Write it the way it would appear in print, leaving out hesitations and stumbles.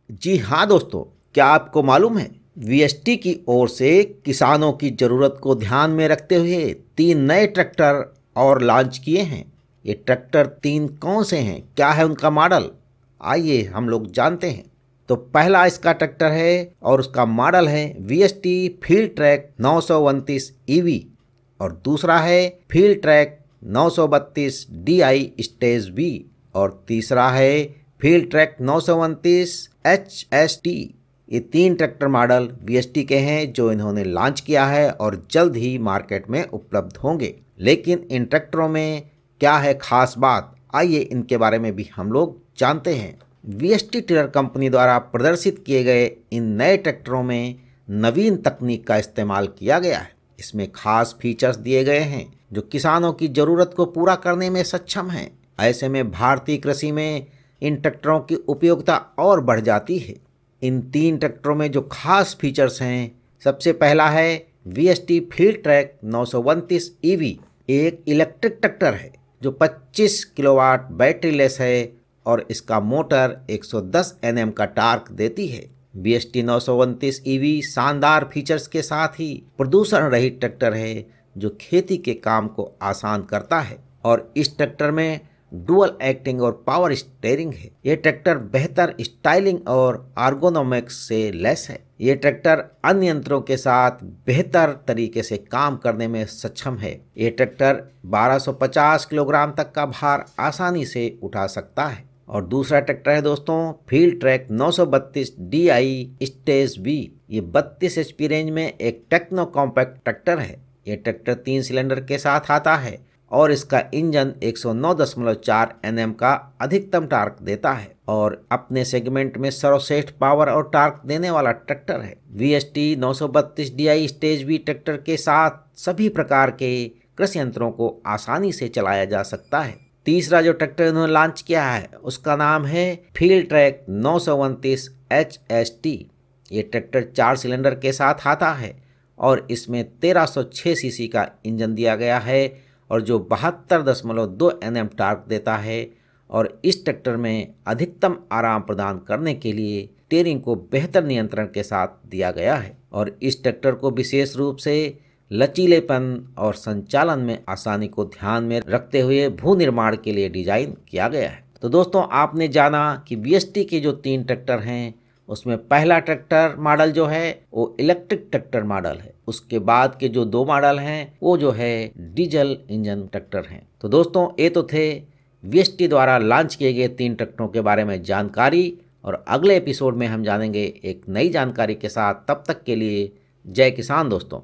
जी हाँ दोस्तों, क्या आपको मालूम है वीएसटी की ओर से किसानों की ज़रूरत को ध्यान में रखते हुए 3 नए ट्रैक्टर और लॉन्च किए हैं। ये ट्रैक्टर 3 कौन से हैं, क्या है उनका मॉडल, आइए हम लोग जानते हैं। तो पहला इसका ट्रैक्टर है और उसका मॉडल है वीएसटी फील्ड ट्रैक 929 ईवी और दूसरा है field track 932 DI stage B और तीसरा है फील्ड ट्रैक 929 HST। ये 3 ट्रैक्टर मॉडल वीएसटी के हैं जो इन्होंने लॉन्च किया है और जल्द ही मार्केट में उपलब्ध होंगे। लेकिन इन ट्रैक्टरों में क्या है खास बात, आइए इनके बारे में भी हम लोग जानते हैं। वीएसटी टिलर कंपनी द्वारा प्रदर्शित किए गए इन नए ट्रैक्टरों में नवीन तकनीक का इस्तेमाल किया गया है। इसमें खास फीचर्स दिए गए हैं जो किसानों की ज़रूरत को पूरा करने में सक्षम हैं। ऐसे में भारतीय कृषि में इन ट्रैक्टरों की उपयोगिता और बढ़ जाती है। इन 3 ट्रैक्टरों में जो खास फीचर्स हैं, सबसे पहला है वीएसटी फील्ड ट्रैक 929 ईवी। एक इलेक्ट्रिक ट्रैक्टर है जो 25 किलोवाट बैटरी लेस है और इसका मोटर 110 Nm का टार्क देती है। वीएसटी 929 ईवी शानदार फीचर्स के साथ ही प्रदूषण रहित ट्रैक्टर है जो खेती के काम को आसान करता है और इस ट्रैक्टर में डुअल एक्टिंग और पावर स्टीयरिंग है। ये ट्रैक्टर बेहतर स्टाइलिंग और आर्गोनोमिक्स से लैस है। ये ट्रैक्टर अन्य यंत्रों के साथ बेहतर तरीके से काम करने में सक्षम है। ये ट्रैक्टर 1250 किलोग्राम तक का भार आसानी से उठा सकता है। और दूसरा ट्रैक्टर है दोस्तों field track 932 DI stage B. ये 32 HP रेंज में एक टेक्नो कॉम्पैक्ट ट्रैक्टर है। ये ट्रैक्टर 3 सिलेंडर के साथ आता है और इसका इंजन 109.4 Nm का अधिकतम टार्क देता है और अपने सेगमेंट में सर्वश्रेष्ठ पावर और टार्क देने वाला ट्रैक्टर है। VST 932 DI stage B tractor के साथ सभी प्रकार के कृषि यंत्रों को आसानी से चलाया जा सकता है। तीसरा जो ट्रैक्टर इन्होंने लॉन्च किया है उसका नाम है फील्ड ट्रैक 929 HST। ये ट्रैक्टर 4 सिलेंडर के साथ आता है और इसमें 1306 सीसी का इंजन दिया गया है और जो 72.2 Nm टार्क देता है और इस ट्रैक्टर में अधिकतम आराम प्रदान करने के लिए स्टीयरिंग को बेहतर नियंत्रण के साथ दिया गया है और इस ट्रैक्टर को विशेष रूप से लचीलेपन और संचालन में आसानी को ध्यान में रखते हुए भू निर्माण के लिए डिजाइन किया गया है। तो दोस्तों आपने जाना कि वीएसटी के जो 3 ट्रैक्टर हैं उसमें पहला ट्रैक्टर मॉडल जो है वो इलेक्ट्रिक ट्रैक्टर मॉडल है। उसके बाद के जो 2 मॉडल हैं वो जो है डीजल इंजन ट्रैक्टर हैं। तो दोस्तों ये तो थे वीएसटी द्वारा लॉन्च किए गए 3 ट्रैक्टरों के बारे में जानकारी और अगले एपिसोड में हम जानेंगे एक नई जानकारी के साथ। तब तक के लिए जय किसान दोस्तों।